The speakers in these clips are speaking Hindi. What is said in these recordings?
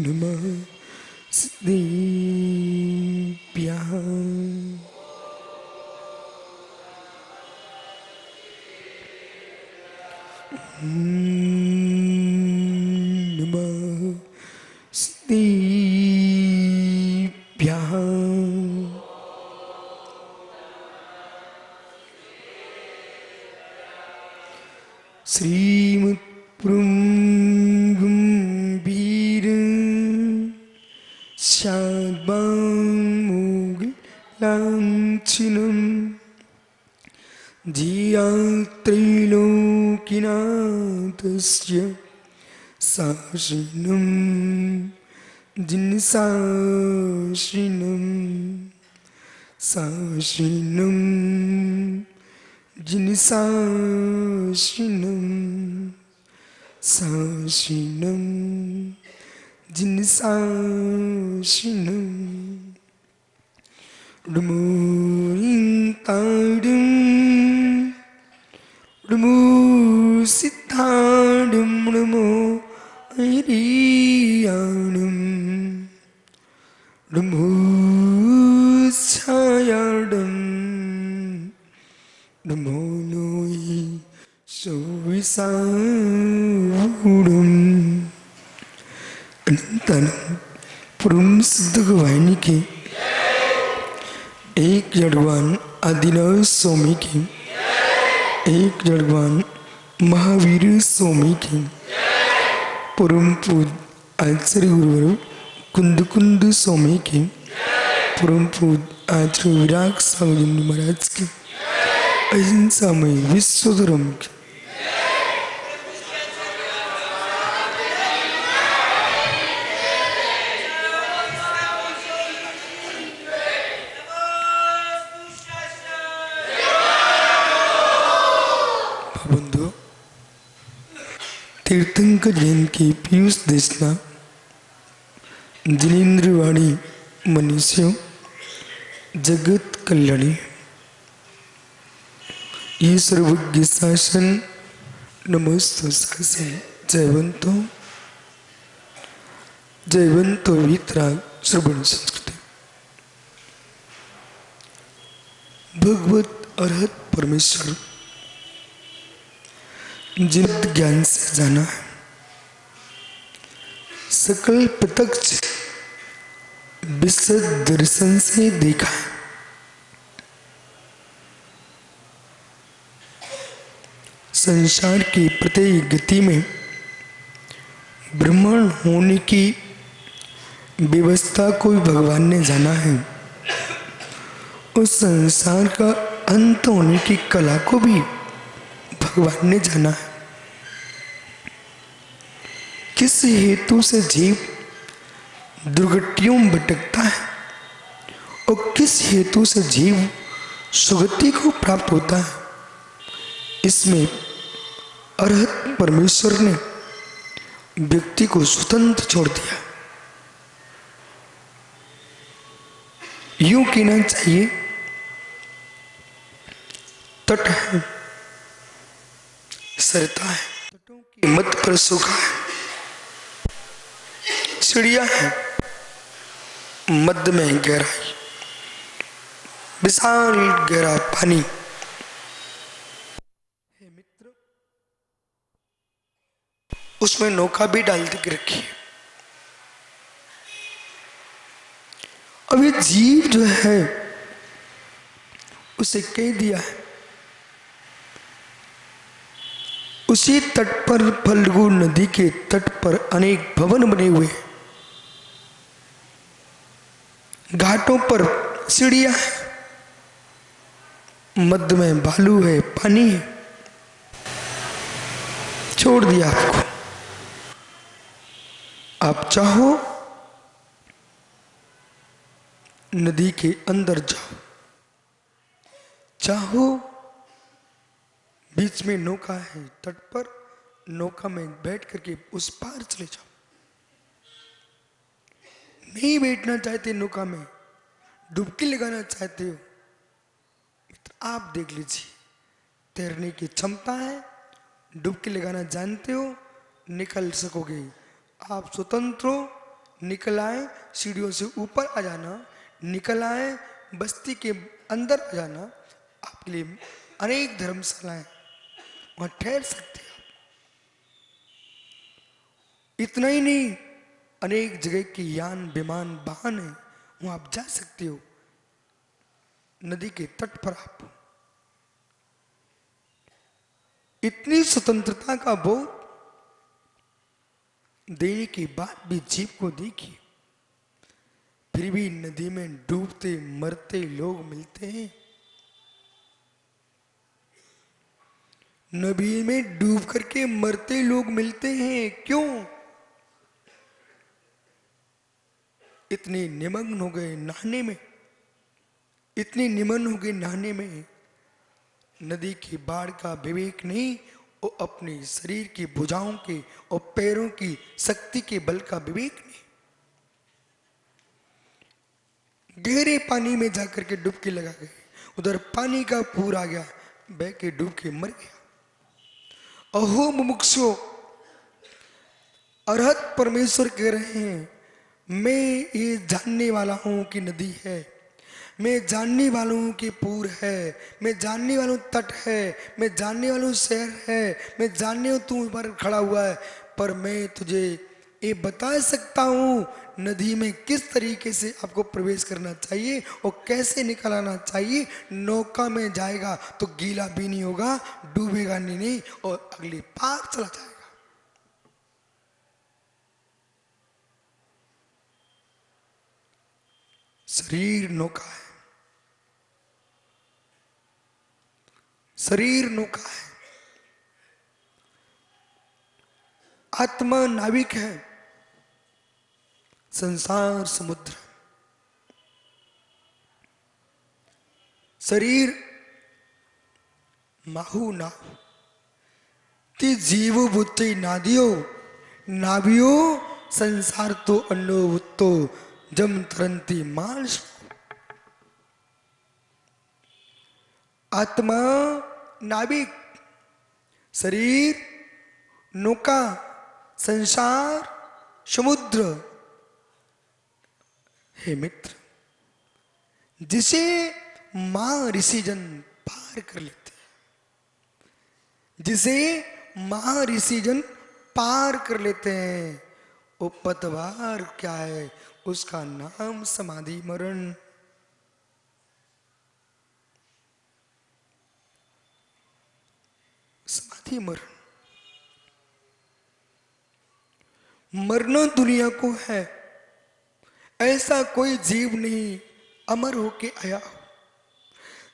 नमः देव्याः। नमः देव्याः। श्रीमत्पुरुंगुंभीर शाद्वांमुगलांछिनं धिया त्रैलोक्यनाथस्य शासिनं जिनशासिनं शासिनं जिनशासिनं शासिनं जिनशासिनं डुमुरिंताडुम डुमुसिताडुम डुमो ऐरियाडुम डुमुछायाडुम डुमोलोई सोविसाडुम। अनंतनं पूर्ण सिद्ध गवाहिनी की एक जड़वान आदिनाथ स्वामी की एक जड़वान महावीर स्वामी की परम पूज्य आचार्य गुरुवर कुंद कुंद स्वामी की परम पूज्य आचार्य विराग स्वामी महाराज की अहिंसामय विश्व धर्म की तीर्थंकर जैन की पीयूष देशना जिनेन्द्रवाणी मनुष्यों जगत कल्याणी ये सर्वज्ञ शासन नमस्तुस्ते जयवंतो वितराग श्रवण संस्कृति भगवत अरहत परमेश्वर जिन ज्ञान से जाना है, सकल प्रत्यक्ष विशद दर्शन से देखा है। संसार की प्रत्येक गति में ब्रह्मांड होने की व्यवस्था को भगवान ने जाना है। उस संसार का अंत होने की कला को भी भगवान ने जाना है। किस हेतु से जीव दुर्गतियों में भटकता है और किस हेतु से जीव सुगति को प्राप्त होता है, इसमें अरहत परमेश्वर ने व्यक्ति को स्वतंत्र छोड़ दिया। यूं कहना चाहिए, तट है, सरता है, तटों की मत पर सूखा है, चिड़िया है, मध्य में गहराई, विशाल गहरा पानी है मित्र, उसमें नौका भी डाल के रखी है। अब ये जीव जो है उसे कह दिया है, उसी तट पर फल्गु नदी के तट पर अनेक भवन बने हुए हैं, घाटों पर सीढ़ियां हैं, मध्य में बालू है, पानी है। छोड़ दिया आपको, आप चाहो नदी के अंदर जाओ, चाहो बीच में नौका है, तट पर नौका में बैठ करके उस पार चले जाओ। नहीं बैठना चाहते नौका में, डुबकी लगाना चाहते हो, आप देख लीजिए, तैरने की क्षमता है, डुबकी लगाना जानते हो, निकल सकोगे। आप स्वतंत्र हो, निकल आए, सीढ़ियों से ऊपर आ जाना, निकल आए, बस्ती के अंदर आ जाना। आपके लिए अनेक धर्मशालाएं, वहां ठहर सकते हैं। इतना ही नहीं, अनेक जगह के यान विमान वाहन है, वहां आप जा सकते हो। नदी के तट पर आप, इतनी स्वतंत्रता का बोध देने के बाद भी जीव को देखिए, फिर भी नदी में डूबते मरते लोग मिलते हैं। नदी में डूब करके मरते लोग मिलते हैं, क्यों? इतने निमग्न हो गए नहाने में, इतने निमग्न हो गए नहाने में, नदी की बाढ़ का विवेक नहीं, वो अपने शरीर की भुजाओं के और पैरों की शक्ति के बल का विवेक नहीं। गहरे पानी में जाकर के डुबकी लगा गए, उधर पानी का पूर आ गया, बह के डूब के मर गया। अहो मुमुक्षो, अरहत परमेश्वर कह रहे हैं, मैं ये जानने वाला हूं कि नदी है, मैं जानने वाला हूं कि पूर है, मैं जानने वाला हूं तट है, मैं जानने वाला हूं शहर है, मैं जानने हूं तू पर खड़ा हुआ है, पर मैं तुझे ये बता सकता हूं नदी में किस तरीके से आपको प्रवेश करना चाहिए और कैसे निकल आना चाहिए। नौका में जाएगा तो गीला भी नहीं होगा, डूबेगा नहीं और अगले पार चला जाएगा। शरीर नौका है, शरीर नौका है, आत्मा नाविक है, संसार समुद्र, शरीर माहू नाव, ती जीव बुद्धि नादियो नावियो संसार तो अन्नो बुत्तो जम तरंती माल। आत्मा नाविक, शरीर नौका, संसार समुद्र। हे मित्र, जिसे मां ऋषिजन पार कर लेते हैं, जिसे मां ऋषिजन पार कर लेते हैं, वो पतवार क्या है, उसका नाम समाधि मरण। समाधि मरण, मरना दुनिया को है, ऐसा कोई जीव नहीं अमर होके आया हो।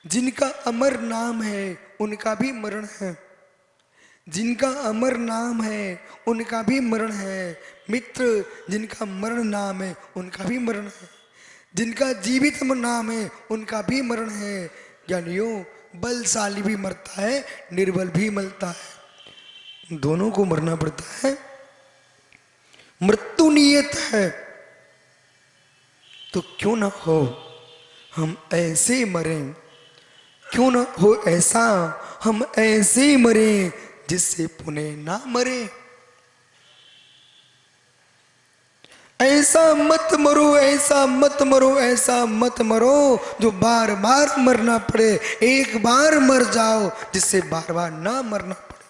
जिनका अमर नाम है उनका भी मरण है, जिनका अमर नाम है उनका भी मरण है। मित्र, जिनका मरण नाम है उनका भी मरण है, जिनका जीवित नाम है उनका भी मरण है। ज्ञानियों, बलशाली भी मरता है, निर्बल भी मरता है, दोनों को मरना पड़ता है। मृत्यु नियत है, तो क्यों ना हो हम ऐसे मरें, क्यों ना हो ऐसा हम ऐसे मरें जिससे पुनः ना मरे। ऐसा मत मरो, ऐसा मत मरो, ऐसा मत मरो जो बार बार मरना पड़े। एक बार मर जाओ जिससे बार बार ना मरना पड़े।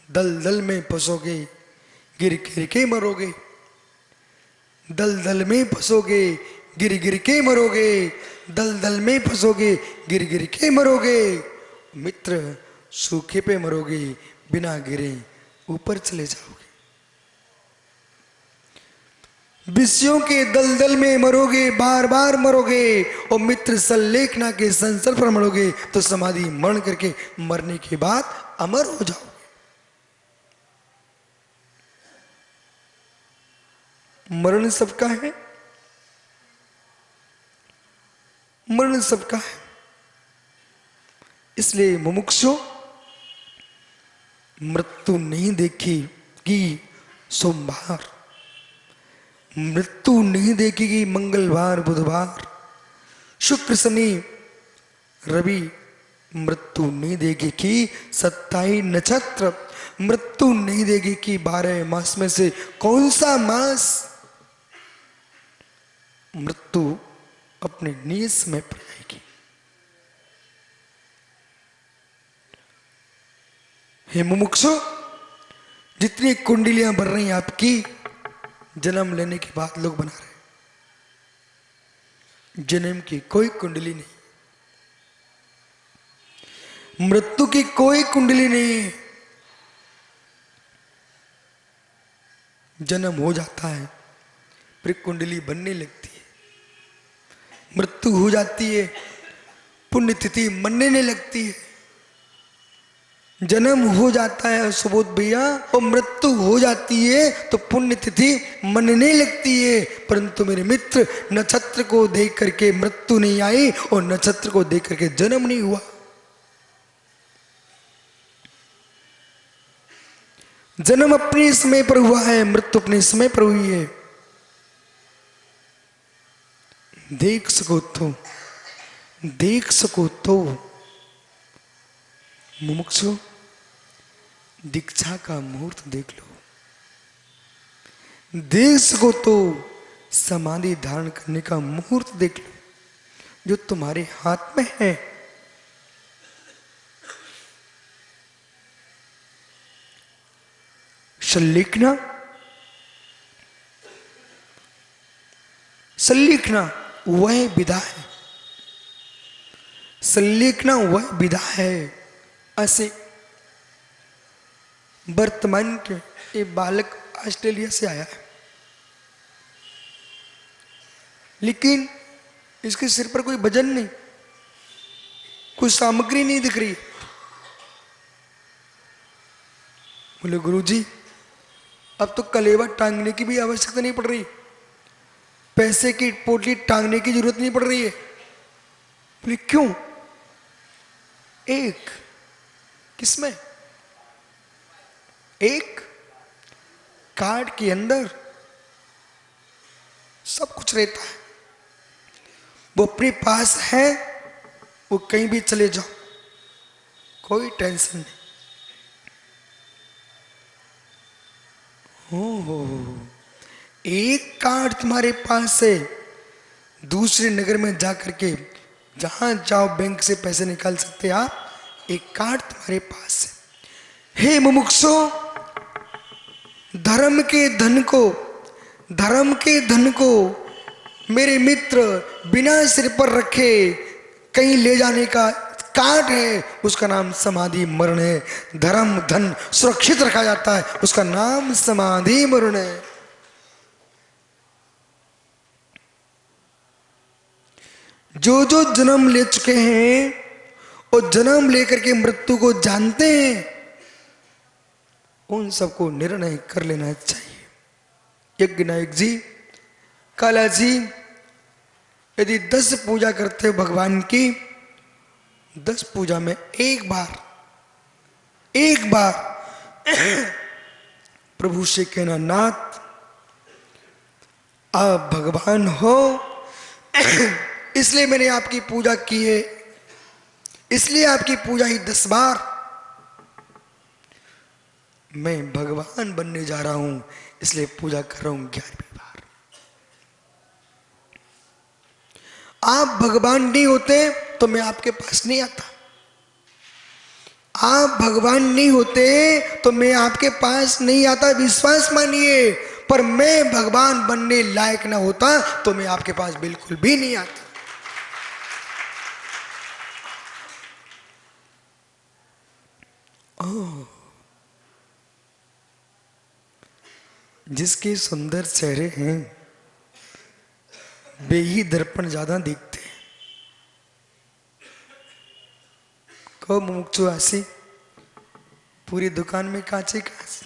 दलदल में फंसोगे, गिर गिर के मरोगे। दलदल में फंसोगे, गिर गिर के मरोगे। दलदल में फंसोगे, गिर गिर के मरोगे। मित्र, सूखे पे मरोगे, बिना गिरे ऊपर चले जाओगे। विषयों के दलदल में मरोगे, बार बार मरोगे। और मित्र, सल्लेखना के संसल पर मरोगे तो समाधि मरण करके मरने के बाद अमर हो जाओगे। मरण सबका है, मरण सबका है। इसलिए मुमुक्षु, मृत्यु नहीं देखेगी सोमवार, मृत्यु नहीं देखेगी मंगलवार बुधवार, शुक्र शनि रवि मृत्यु नहीं देगी कि 27 नक्षत्र मृत्यु नहीं देगी कि 12 मास में से कौन सा मास मृत्यु अपने नियत समय पर आएगी। हे मुमुक्षु, जितनी कुंडलियां बन रही हैं आपकी, जन्म लेने के बाद लोग बना रहे, जन्म की कोई कुंडली नहीं, मृत्यु की कोई कुंडली नहीं। जन्म हो जाता है फिर कुंडली बनने लगती है, मृत्यु हो जाती है पुण्यतिथि मनने नहीं लगती है। जन्म हो जाता है सुबोध भैया और मृत्यु हो जाती है तो पुण्यतिथि मनने लगती है। परंतु मेरे मित्र, नक्षत्र को देख करके मृत्यु नहीं आई और नक्षत्र को देख करके जन्म नहीं हुआ। जन्म अपने समय पर हुआ है, मृत्यु अपने समय पर हुई है। देख सको तो मुमुक्षु दीक्षा का मुहूर्त देख लो, देख सको तो समाधि धारण करने का मुहूर्त देख लो जो तुम्हारे हाथ में है। संलिखना वह विधा है, संलिखना वह विधा है। ऐसे वर्तमान के एक बालक ऑस्ट्रेलिया से आया है, लेकिन इसके सिर पर कोई वजन नहीं, कोई सामग्री नहीं दिख रही। बोले गुरुजी, अब तो कलेवा टांगने की भी आवश्यकता नहीं पड़ रही, पैसे की पोटली टांगने की जरूरत नहीं पड़ रही है। बोले क्यों? एक किसमें? एक कार्ड के अंदर सब कुछ रहता है, वो अपने पास है, वो कहीं भी चले जाओ, कोई टेंशन नहीं। हो एक कार्ड तुम्हारे पास है, दूसरे नगर में जाकर के जहां जाओ बैंक से पैसे निकाल सकते आप, एक कार्ड तुम्हारे पास है। हे मुमुक्षु, धर्म के धन को मेरे मित्र बिना सिर पर रखे कहीं ले जाने का कार्ड है, उसका नाम समाधि मरण है। धर्म धन सुरक्षित रखा जाता है, उसका नाम समाधि मरण है। जो जो जन्म ले चुके हैं और जन्म लेकर के मृत्यु को जानते हैं, उन सबको निर्णय कर लेना चाहिए। यज्ञ नायक जी, काला जी, यदि 10 पूजा करते हो भगवान की, 10 पूजा में एक बार प्रभु से कहना, नाथ आप भगवान हो, इसलिए मैंने आपकी पूजा की है, इसलिए आपकी पूजा ही 10 बार। मैं भगवान बनने जा रहा हूं, इसलिए पूजा कर रहा हूं 11वीं बार। आप भगवान नहीं होते तो मैं आपके पास नहीं आता, आप भगवान नहीं होते तो मैं आपके पास नहीं आता, विश्वास मानिए। पर मैं भगवान बनने लायक ना होता तो मैं आपके पास बिल्कुल भी नहीं आता। जिसके सुंदर चेहरे हैं वे ही दर्पण ज्यादा दिखते हैं। को मुमुक्षु आसी, पूरी दुकान में कांच ही कांच।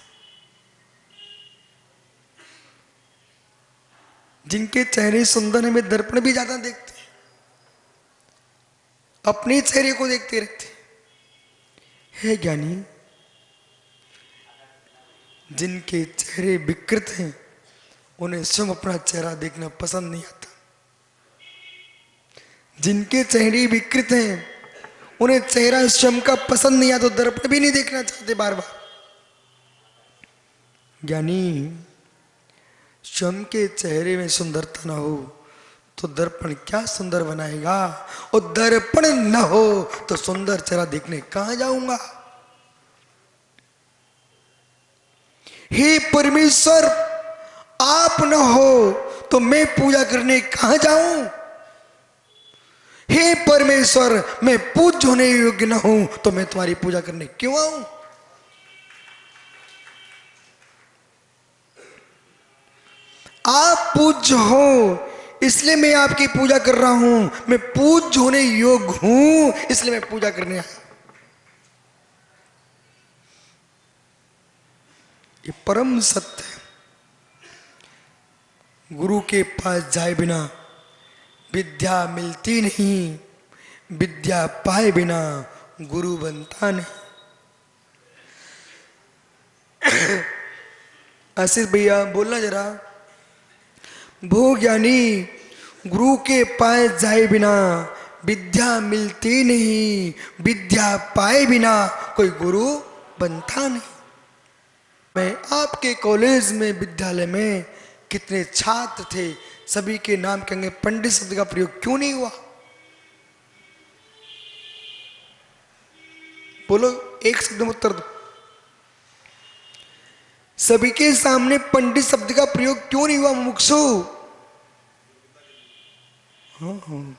जिनके चेहरे सुंदर हैं वे दर्पण भी ज्यादा देखते हैं, अपने चेहरे को देखते रहते हैं। है ज्ञानी, जिनके चेहरे विकृत हैं उन्हें स्वयं अपना चेहरा देखना पसंद नहीं आता। जिनके चेहरे विकृत हैं उन्हें चेहरा स्वयं का पसंद नहीं आता तो दर्पण भी नहीं देखना चाहते बार बार। ज्ञानी स्वयं के चेहरे में सुंदरता ना हो तो दर्पण क्या सुंदर बनाएगा, और दर्पण न हो तो सुंदर चेहरा देखने कहां जाऊंगा। हे परमेश्वर, आप न हो तो मैं पूजा करने कहां जाऊं। हे परमेश्वर, मैं पूज्य होने योग्य न हूं तो मैं तुम्हारी पूजा करने क्यों आऊं। आप पूज्य हो इसलिए मैं आपकी पूजा कर रहा हूं, मैं पूज्य होने योग्य हूं इसलिए मैं पूजा करने आया। ये परम सत्य है। गुरु के पास जाए बिना विद्या मिलती नहीं, विद्या पाए बिना गुरु बनता नहीं। आशीष भैया बोलना जरा। भो ज्ञानी, गुरु के पास जाए बिना विद्या मिलती नहीं, विद्या पाए बिना कोई गुरु बनता नहीं। मैं आपके कॉलेज में, विद्यालय में कितने छात्र थे, सभी के नाम कहेंगे, पंडित शब्द का प्रयोग क्यों नहीं हुआ। बोलो, एक शब्द में उत्तर दो। सभी के सामने पंडित शब्द का प्रयोग क्यों नहीं हुआ मुमुक्षु। हाँ।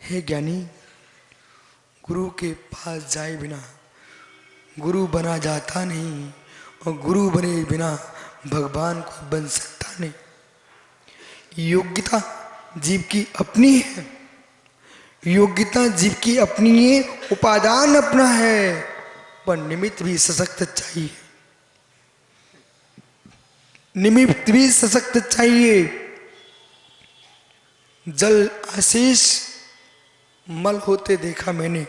हे ज्ञानी, गुरु के पास जाए बिना गुरु बना जाता नहीं, और गुरु बने बिना भगवान को बन सकता नहीं। योग्यता जीव की अपनी है, योग्यता जीव की अपनी है, उपादान अपना है, पर निमित्त भी सशक्त चाहिए, निमित्त भी सशक्त चाहिए। जल आशीष मल होते देखा मैंने,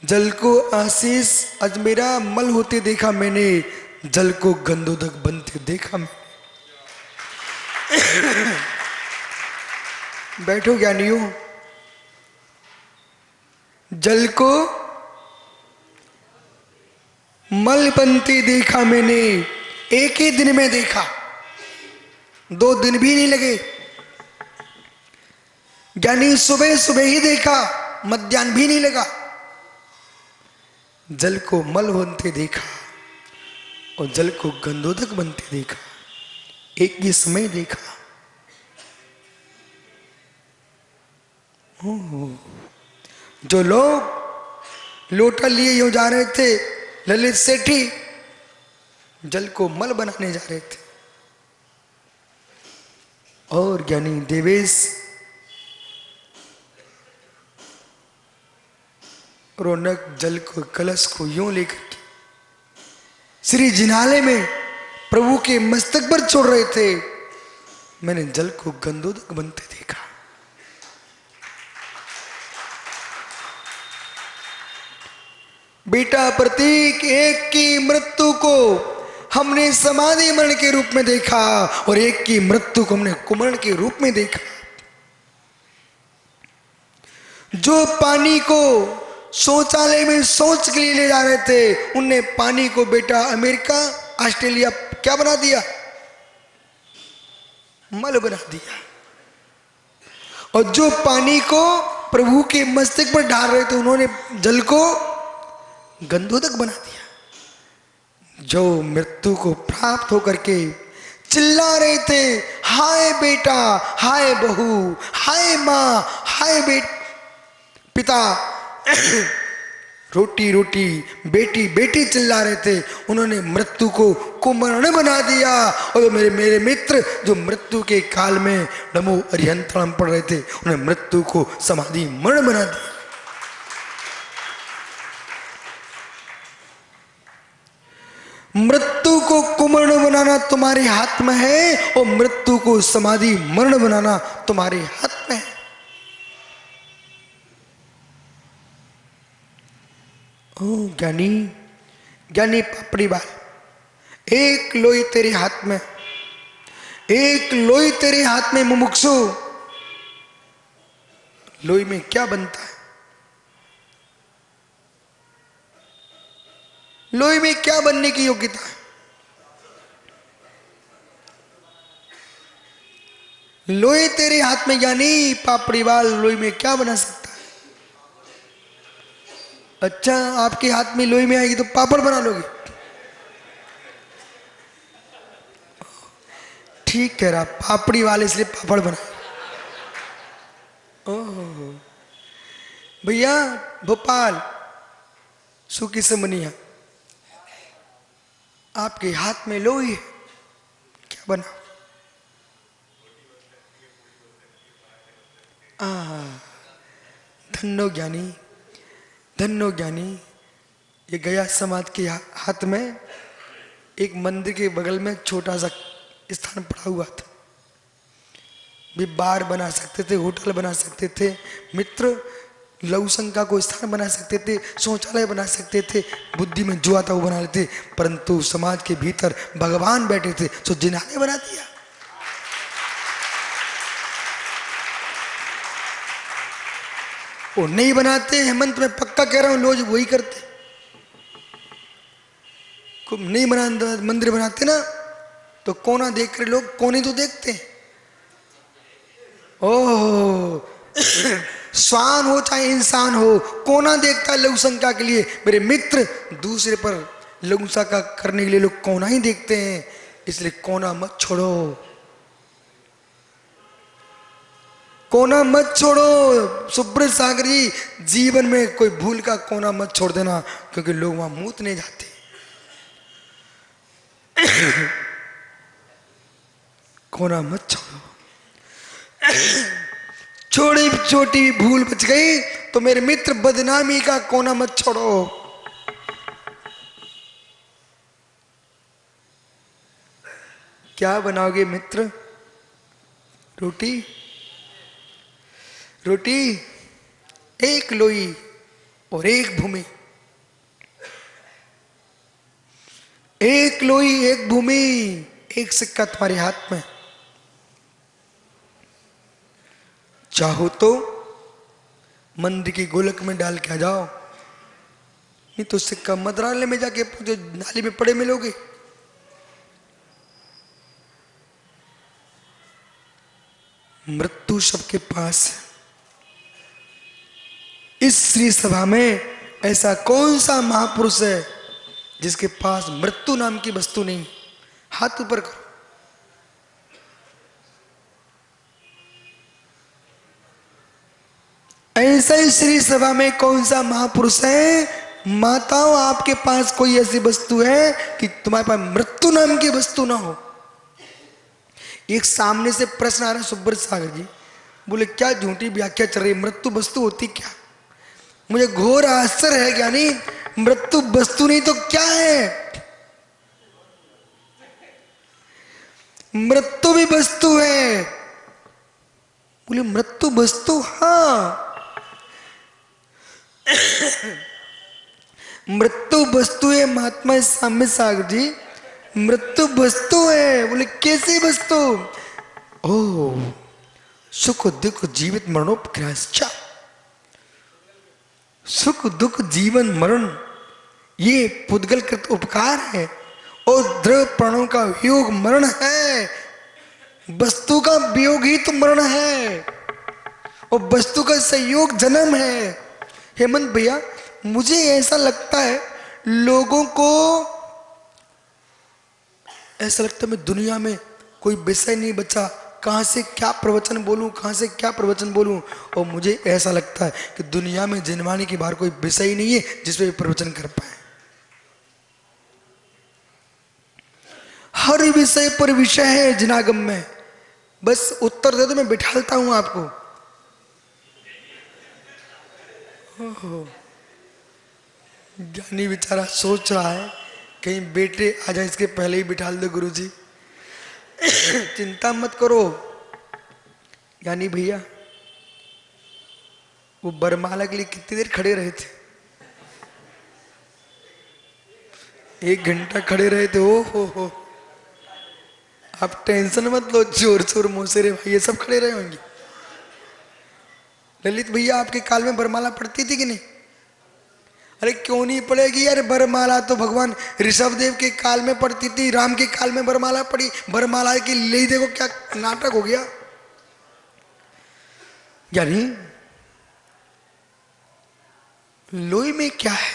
जल को आशीष अजमेरा मल होते देखा मैंने, जल को गंधोदक बनते देखा मैंने। बैठो ज्ञानियों। जल को मल बनते देखा मैंने, एक ही दिन में देखा, 2 दिन भी नहीं लगे। ज्ञानी सुबह सुबह ही देखा, मध्याह्न भी नहीं लगा। जल को मल बनते देखा और जल को गंधोदक बनते देखा, एक ही समय देखा। जो लोग लोटा लिए यूं जा रहे थे, ललित सेठी जल को मल बनाने जा रहे थे, और ज्ञानी देवेश रौनक जल को कलश को यूं लेकर के श्री जिनालय में प्रभु के मस्तक पर छोड़ रहे थे। मैंने जल को गंधोदक बनते देखा। बेटा प्रतीक एक की मृत्यु को हमने समाधि मरण के रूप में देखा, और एक की मृत्यु को हमने कुमरण के रूप में देखा। जो पानी को शौचालय में शौच के लिए ले जा रहे थे, उनने पानी को बेटा अमेरिका ऑस्ट्रेलिया क्या बना दिया, मल बना दिया। और जो पानी को प्रभु के मस्तक पर डाल रहे थे, उन्होंने जल को गंधोदक बना दिया। जो मृत्यु को प्राप्त होकर के चिल्ला रहे थे, हाय बेटा, हाय बहू, हाय माँ, हाय पिता, रोटी रोटी, बेटी बेटी चिल्ला रहे थे, उन्होंने मृत्यु को कुमरण बना दिया। और मेरे मित्र जो मृत्यु के काल में नमो अरिहंतम पढ़ रहे थे, उन्होंने मृत्यु को समाधि मरण बना दिया। मृत्यु को कुमरण बनाना तुम्हारे हाथ में है, और मृत्यु को समाधि मरण बनाना तुम्हारे हाथ में है। ओ ज्ञानी, ज्ञानी पापड़ी बाल, एक लोई तेरे हाथ में, एक लोई तेरे हाथ में मुमुक्षु। लोई में क्या बनता है? लोई में क्या बनने की योग्यता है? लोई तेरे हाथ में, यानी पापड़ी वाल लोई में क्या बना सकता है? अच्छा, आपके हाथ में लोई में आएगी तो पापड़ बना लोगे? ठीक कह रहा, पापड़ी वाले इसलिए पापड़ बना। ओह भैया, भोपाल सुखी से मनिया, आपके हाथ में लोई है, क्या बना? धन्नो ज्ञानी, धन्नो ज्ञानी। ये गया समाज के हाथ में एक मंदिर के बगल में छोटा सा स्थान पड़ा हुआ था। भी बार बना सकते थे, होटल बना सकते थे, मित्र लघुशंका को स्थान बना सकते थे, शौचालय बना सकते थे, बुद्धि में जो आता वो बना लेते, परंतु समाज के भीतर भगवान बैठे थे तो जिन्होंने बना दिया। वो नहीं बनाते, हेमंत में पक्का कह रहा हूं, लोग वही करते। नहीं बना, मंदिर बनाते ना तो कोना देख कर लोग कोने तो देखते हैं। ओह स्वान हो चाहे इंसान हो, कोना देखता है लघु शंका के लिए। मेरे मित्र, दूसरे पर लघु शंका करने के लिए लोग कोना ही देखते हैं, इसलिए कोना मत छोड़ो, कोना मत छोड़ो। सुब्रत सागर जी, जीवन में कोई भूल का कोना मत छोड़ देना, क्योंकि लोग वहां मूतने जाते। कोना मत छोड़ो। छोटी छोटी भूल बच गई तो मेरे मित्र, बदनामी का कोना मत छोड़ो। क्या बनाओगे मित्र? रोटी, रोटी एक लोई और एक भूमि, एक लोई एक भूमि, एक सिक्का तुम्हारे हाथ में। चाहो तो मंदिर की गोलक में डाल के आ जाओ, नहीं तो सिक्का मंत्रालय में जाके जो नाली में पड़े मिलोगे। मृत्यु सबके पास है। इस श्री सभा में ऐसा कौन सा महापुरुष है जिसके पास मृत्यु नाम की वस्तु नहीं? हाथ ऊपर करो। ऐसा ही श्री सभा में कौन सा महापुरुष है? माताओं, आपके पास कोई ऐसी वस्तु है कि तुम्हारे पास मृत्यु नाम की वस्तु ना हो? एक सामने से प्रश्न आ रहा है सुब्रत सागर जी, बोले क्या झूठी व्याख्या चल रही, मृत्यु वस्तु होती क्या? मुझे घोर आश्चर्य है, ज्ञानी मृत्यु वस्तु नहीं तो क्या है? मृत्यु भी वस्तु है। बोले मृत्यु वस्तु? हाँ मृत्यु वस्तु है महात्मा साम्य सागर जी, मृत्यु वस्तु है। बोले कैसी वस्तु? ओ सुख दुख जीवित मरणोपक्रम, सुख दुख जीवन मरण ये पुद्गलकृत उपकार है, और द्रव्य प्राणों का वियोग मरण है। वस्तु का वियोग ही तो मरण है, और वस्तु का संयोग जन्म है। हेमंत भैया, मुझे ऐसा लगता है लोगों को ऐसा लगता है मैं दुनिया में कोई विषय नहीं बचा, कहां से क्या प्रवचन बोलूं, कहां से क्या प्रवचन बोलूं। और मुझे ऐसा लगता है कि दुनिया में जिनवानी के बाहर कोई विषय ही नहीं है जिसपे प्रवचन कर पाए। हर विषय पर विषय है जिनागम में, बस उत्तर दे दो, मैं बिठालता हूं आपको। ज्ञानी बेचारा सोच रहा है कहीं बेटे आ जाए इसके पहले ही बिठाल दो गुरुजी। चिंता मत करो ज्ञानी भैया, वो बरमाला के लिए कितनी देर खड़े रहे थे? 1 घंटा खड़े रहे थे। ओ हो, आप टेंशन मत लो, चोर चोर मोसेरे भाई ये सब खड़े रहे होंगे। ललित भैया आपके काल में वरमाला पड़ती थी कि नहीं? अरे क्यों नहीं पड़ेगी यार, वरमाला तो भगवान ऋषभ देव के काल में पड़ती थी, राम के काल में वरमाला पड़ी। वरमाला की ले देखो क्या नाटक हो गया। यानी लोई में क्या है?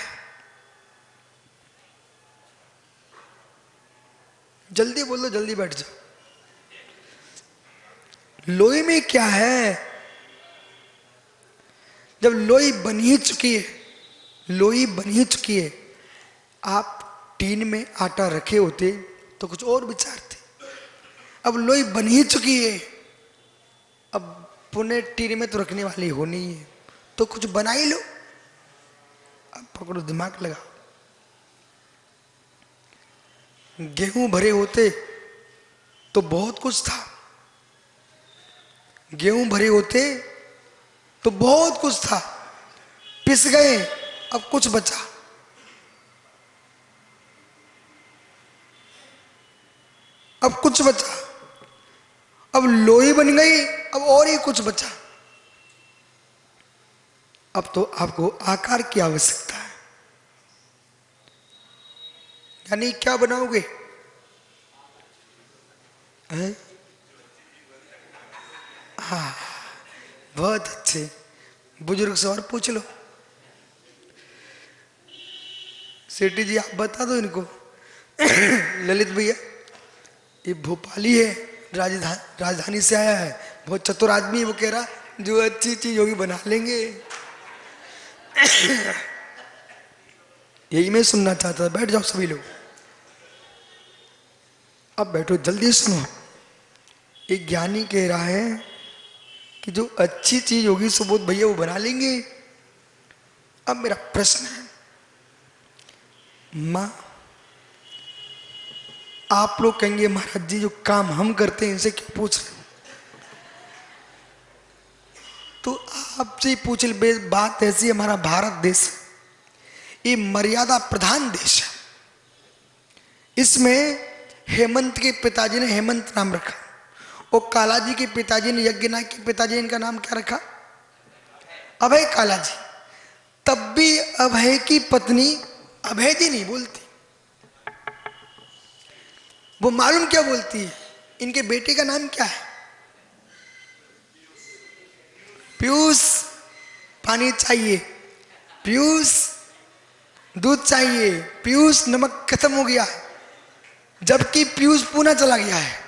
जल्दी बोलो, जल्दी बैठ जाओ। लोई में क्या है? जब लोई बन ही चुकी है, लोई बन ही चुकी है, आप टीन में आटा रखे होते तो कुछ और विचार थे। अब लोई बन ही चुकी है, अब पुणे टीन में तो रखने वाली हो नहीं है, तो कुछ बना ही लो। अब पकड़ो, दिमाग लगाओ। गेहूं भरे होते तो बहुत कुछ था, गेहूं भरे होते तो बहुत कुछ था, पिस गए, अब कुछ बचा। अब कुछ बचा, अब लोई बन गई, अब और ही कुछ बचा। अब तो आपको आकार की आवश्यकता है, यानी क्या बनाओगे? हाँ, बहुत अच्छे। बुजुर्ग से और पूछ लो। सेठी जी आप बता दो इनको। ललित भैया ये भोपाली है, राजधानी से आया है, बहुत चतुर आदमी है। वो कह रहा जो अच्छी चीज होगी बना लेंगे। यही मैं सुनना चाहता था। बैठ जाओ सभी लोग, अब बैठो, जल्दी सुनो। एक ज्ञानी कह रहा है कि जो अच्छी चीज होगी सुबोध भैया वो बना लेंगे। अब मेरा प्रश्न है, मां आप लोग कहेंगे महाराज जी जो काम हम करते हैं इनसे क्यों पूछ रहे हो? तो आपसे पूछ ले। बात ऐसी, हमारा भारत देश ये मर्यादा प्रधान देश है। इसमें हेमंत के पिताजी ने हेमंत नाम रखा, और कालाजी के पिताजी ने, यज्ञनाथ के पिताजी ने इनका नाम क्या रखा? अभय कालाजी। तब भी अभय की पत्नी अभय जी नहीं बोलती। वो मालूम क्या बोलती है? इनके बेटे का नाम क्या है? पीयूष पानी चाहिए, पीयूष दूध चाहिए, पीयूष नमक खत्म हो गया है। जबकि पीयूष पुणे चला गया है,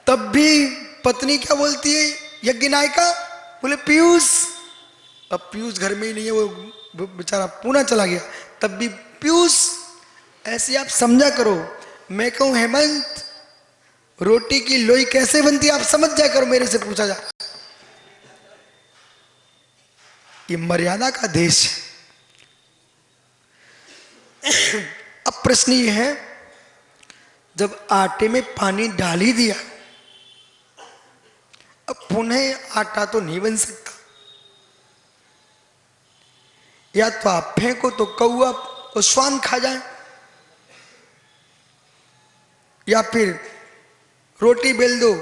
तब भी पत्नी क्या बोलती है यज्ञनायिका? बोले पीयूष। अब पीयूष घर में ही नहीं है, वो बेचारा पुणे चला गया, तब भी पीयूष। ऐसे आप समझा करो। मैं कहूं हेमंत रोटी की लोई कैसे बनती है आप समझ जाया करो, मेरे से पूछा जा। ये मर्यादा का देश है। अब प्रश्न ये है, जब आटे में पानी डाल ही दिया, अब पुनः आटा तो नहीं बन सकता। या तो आप फेंको तो कौआ और श्वान खा जाए, या फिर रोटी बेल दो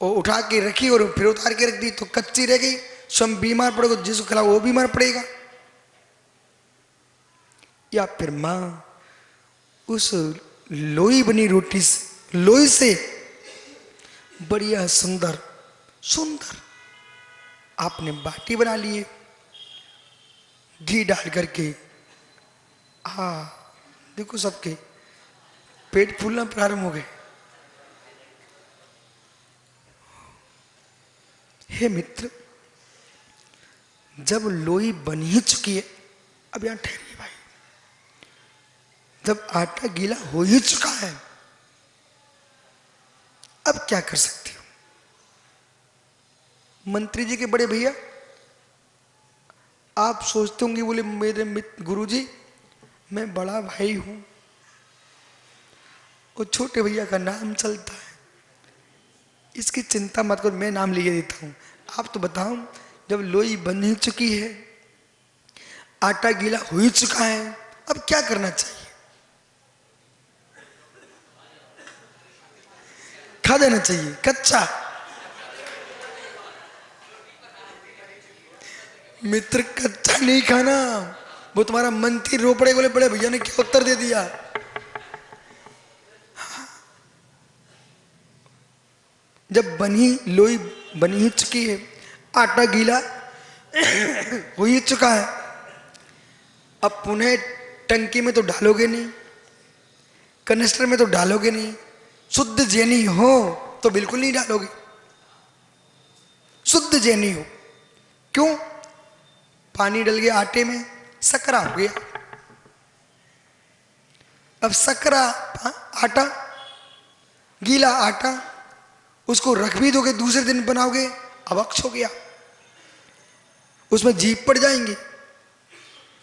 और उठा के रखी और फिर उतार के रख दी तो कच्ची रह गई, स्वयं बीमार पड़ेगा, जिसको खिलाओ वो बीमार पड़ेगा। या फिर मां उस लोई बनी रोटी से, लोई से बढ़िया सुंदर सुंदर आपने बाटी बना लिए घी डाल करके। हाँ देखो सबके पेट फूलना प्रारंभ हो गए। हे मित्र, जब लोई बन ही चुकी है, अब यहां ठहरिए भाई, जब आटा गीला हो ही चुका है, अब क्या कर सकते हो? मंत्री जी के बड़े भैया, आप सोचते होंगे बोले मेरे गुरुजी मैं बड़ा भाई हूं और छोटे भैया का नाम चलता है, इसकी चिंता मत करो, मैं नाम लिए देता हूं। आप तो बताओ, जब लोई बन ही चुकी है, आटा गीला हो ही चुका है, अब क्या करना चाहिए? खा देना चाहिए कच्चा। मित्र कच्चा नहीं खाना। वो तुम्हारा मंत्री रो पड़े, बोले बड़े भैया ने क्या उत्तर दे दिया। जब बनी लोई बनी ही चुकी है, आटा गीला हो ही चुका है, अब पुनः टंकी में तो डालोगे नहीं, कनिस्टर में तो डालोगे नहीं, शुद्ध जैनी हो तो बिल्कुल नहीं डालोगे। शुद्ध जैनी हो क्यों? पानी डल गया आटे में, सकरा हो गया। अब सकरा आटा, गीला आटा, उसको रख भी दोगे, दूसरे दिन बनाओगे, अब अक्ष हो गया, उसमें जीभ पड़ जाएंगे।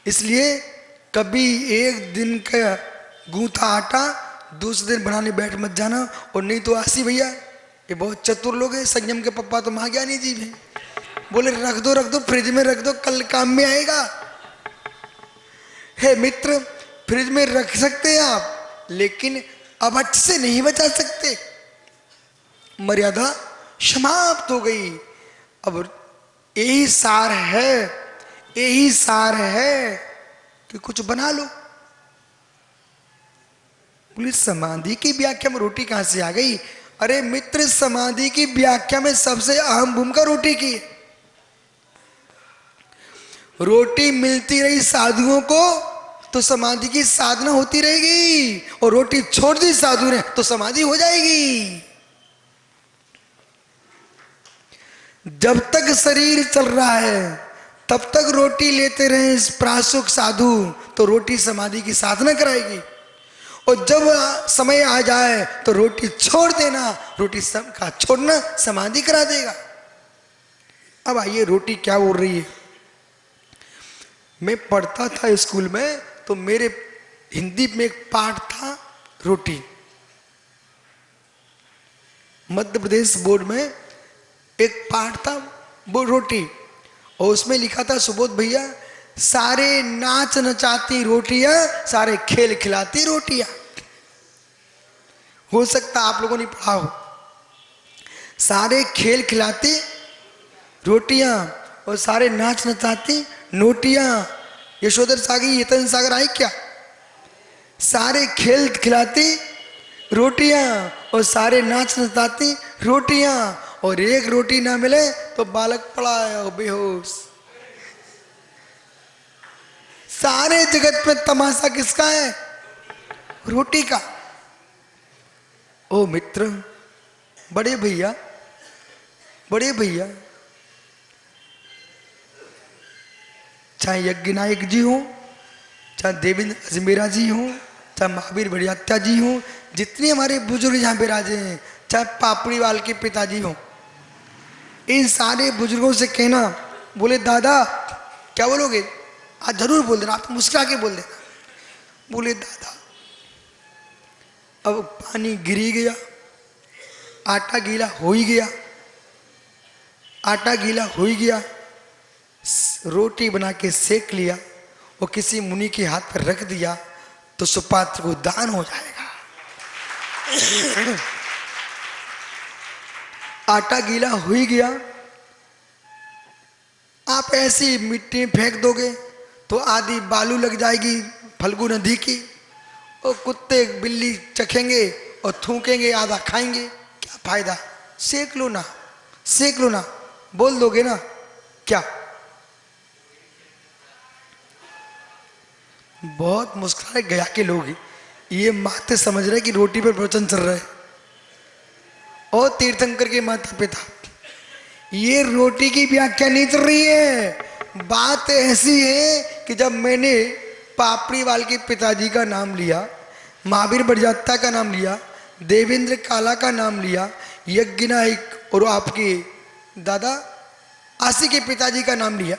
इसलिए कभी एक दिन का गूंथा आटा दूसरे दिन बनाने बैठ मत जाना। और नहीं तो आसी भैया, ये बहुत चतुर लोग हैं, संयम के पप्पा तो महाज्ञानी जीव हैं, बोले रख दो फ्रिज में रख दो, कल काम में आएगा। हे मित्र, फ्रिज में रख सकते हैं आप, लेकिन अब अच्छे से नहीं बचा सकते, मर्यादा समाप्त हो गई। अब यही सार है, यही सार है कि कुछ बना लो। बोले समाधि की व्याख्या में रोटी कहां से आ गई? अरे मित्र, समाधि की व्याख्या में सबसे अहम भूमिका रोटी की। रोटी मिलती रही साधुओं को तो समाधि की साधना होती रहेगी, और रोटी छोड़ दी साधु ने तो समाधि हो जाएगी। जब तक शरीर चल रहा है तब तक रोटी लेते रहे प्रासुक साधु, तो रोटी समाधि की साधना कराएगी। और जब समय आ जाए तो रोटी छोड़ देना, रोटी का छोड़ना समाधि करा देगा। अब आइए, रोटी क्या बोल रही है। मैं पढ़ता था स्कूल में, तो मेरे हिंदी में एक पाठ था रोटी। मध्य प्रदेश बोर्ड में एक पाठ था वो रोटी, और उसमें लिखा था सुबोध भैया, सारे नाच नचाती रोटियां, सारे खेल खिलाती रोटियां। हो सकता आप लोगों ने पढ़ा हो, सारे खेल खिलाती रोटियां और सारे नाच नचाती नोटियां। यशोधर सागर यतन सागर आई क्या? सारे खेल खिलाती रोटियां और सारे नाच नचाती रोटियां, और एक रोटी ना मिले तो बालक पड़ा है बेहोश। सारे जगत में तमाशा किसका है? रोटी का। ओ मित्र, बड़े भैया, बड़े भैया, चाहे यज्ञ नायक जी हो, चाहे देवेंद्र अजमेरा जी हो, चाहे महावीर बड़ियात्या जी हो, जितने हमारे बुजुर्ग यहाँ विराजे हैं, चाहे पापड़ीवाल के पिताजी हो, इन सारे बुजुर्गों से कहना, बोले दादा क्या बोलोगे? आज जरूर बोल देना, आप मुस्कुरा के बोल देना। बोले दादा, अब पानी गिर ही गया, आटा गीला हो ही गया, आटा गीला हो ही गया, रोटी बना के सेक लिया और किसी मुनि के हाथ पर रख दिया तो सुपात्र को दान हो जाएगा। आटा गीला हो ही गया, आप ऐसी मिट्टी फेंक दोगे तो आधी बालू लग जाएगी फल्गु नदी की, और कुत्ते बिल्ली चखेंगे और थूकेंगे, आधा खाएंगे, क्या फायदा? सेक लो ना, सेक लो ना, बोल दोगे ना क्या? बहुत मुस्कुरा रहे गया के लोग, ये माते समझ रहे कि रोटी पर प्रवचन चल रहा है। और तीर्थंकर के माता पिता, ये रोटी की व्याख्या नहीं चल रही है। बात ऐसी है कि जब मैंने पापड़ीवाल के पिताजी का नाम लिया, महावीर बड़जात्या का नाम लिया, देवेंद्र काला का नाम लिया, यज्ञ नायक और आपके दादा आशी के पिताजी का नाम लिया,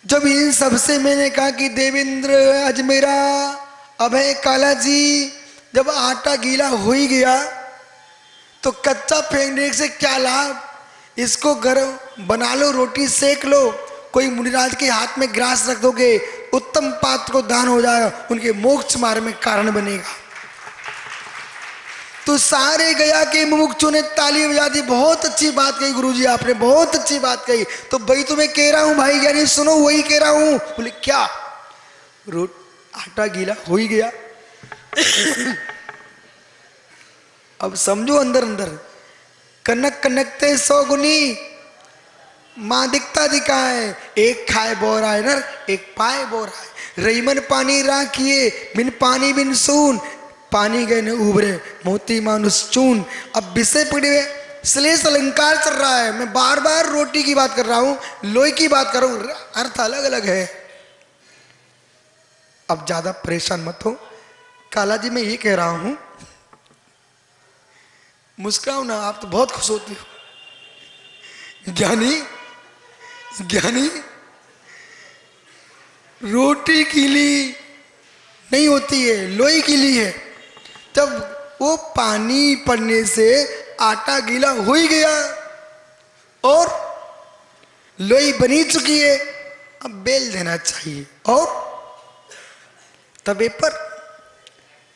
जब इन सबसे मैंने कहा कि देवेंद्र अजमेरा अभय काला जी, जब आटा गीला हो ही गया तो कच्चा फेंकने से क्या लाभ? इसको गरम बना लो, रोटी सेक लो, कोई मुनिराज के हाथ में ग्रास रख दोगे, उत्तम पात्र को दान हो जाएगा, उनके मोक्ष मार्ग में कारण बनेगा। तो सारे गया के मुमुक्षु ने ताली बजा दी, बहुत अच्छी बात कही गुरुजी आपने, बहुत अच्छी बात कही। तो भाई तुम्हें कह रहा हूं भाई ज्ञानी सुनो, वही कह रहा हूं। बोले क्या? आटा गीला हो ही गया। अब समझो अंदर अंदर, कनक कनकते 100 गुनी, मां दिखता दिखा है। एक खाए बोरा है नर, एक पाए बोरा है। रईमन पानी राखिए, बिन पानी बिन सून, पानी गए न उबरे मोती मानुष चून। अब विषय पड़े हुए श्लेष अलंकार चल रहा है, मैं बार बार रोटी की बात कर रहा हूं, लोई की बात कर रहा हूं, अर्थ अलग अलग है। अब ज्यादा परेशान मत हो काला जी, मैं ये कह रहा हूं, मुस्कुराओ ना, आप तो बहुत खुश होती हो। ज्ञानी ज्ञानी रोटी गीली नहीं होती है, लोई गीली है। तब वो पानी पड़ने से आटा गीला हो ही गया और लोई बनी चुकी है। अब बेल देना चाहिए और तवे पर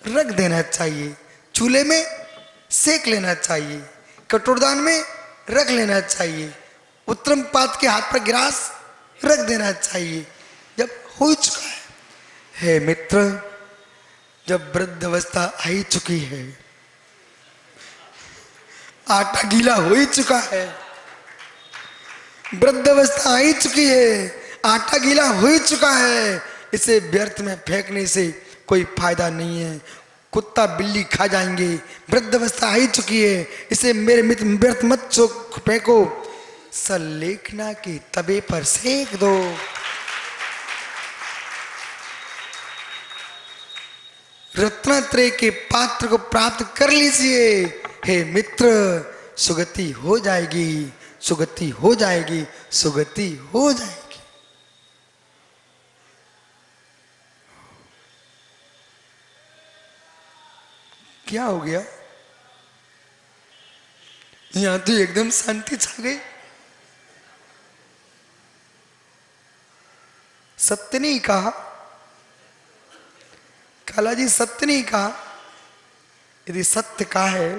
रख देना चाहिए, चूल्हे में सेक लेना चाहिए, कटोरदान में रख लेना चाहिए, उत्तरम पात के हाथ पर गिलास रख देना चाहिए। जब हो चुका है, हे मित्र, जब वृद्ध अवस्था आई चुकी है, आटा गीला हो ही चुका है, वृद्ध अवस्था आई चुकी है, आटा गीला हो ही चुका है, इसे व्यर्थ में फेंकने से कोई फायदा नहीं है, कुत्ता बिल्ली खा जाएंगे। वृद्ध अवस्था आई चुकी है, इसे मेरे मित्र व्यर्थ मत फेंको, सलेखना के तवे पर सेक दो। रत्नत्रय के पात्र को प्राप्त कर लीजिए, हे मित्र, सुगति हो जाएगी, सुगति हो जाएगी, सुगति हो जाएगी। क्या हो गया? यहां तो एकदम शांति छा गई। सत्य नहीं कहा काला जी, सत्य नहीं कहा। यदि सत्य कहा है,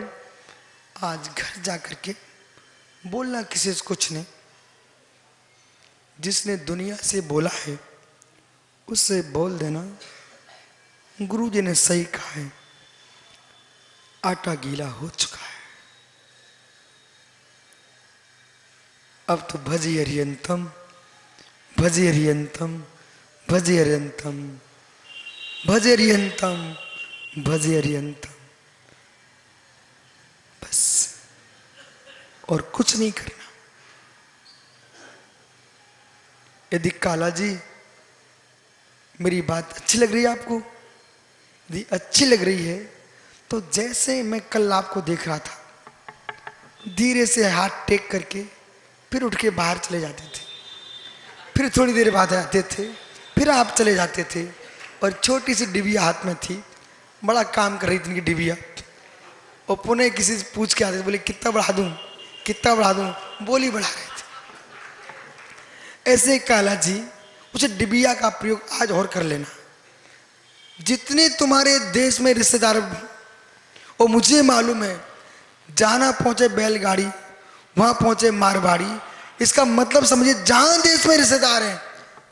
आज घर जाकर के बोलना किसी से कुछ नहीं, जिसने दुनिया से बोला है उससे बोल देना, गुरु जी ने सही कहा है, आटा गीला हो चुका है। अब तो भजी हरियंतम, भजी हरियंतम, भजी हरियंतम, भजे हरियंतम, भजे हरियंतम, बस और कुछ नहीं करना। यदि काला जी मेरी बात अच्छी लग रही है आपको, यदि अच्छी लग रही है तो जैसे मैं कल आपको देख रहा था, धीरे से हाथ टेक करके फिर उठ के बाहर चले जाते थे, फिर थोड़ी देर बाद आते थे, फिर आप चले जाते थे, और छोटी सी डिबिया हाथ में थी, बड़ा काम कर रही थी इनकी डिबिया, और पुनः किसी से पूछ के आते थे, बोले कितना बढ़ा दूं, कितना बढ़ा दूं, बोली बढ़ा रहे थे। ऐसे काला जी उस डिबिया का प्रयोग आज और कर लेना। जितने तुम्हारे देश में रिश्तेदार, और मुझे मालूम है, जाना पहुंचे बैलगाड़ी, वहां पहुंचे मारवाड़ी, इसका मतलब समझिए जहां देश में रिश्तेदार हैं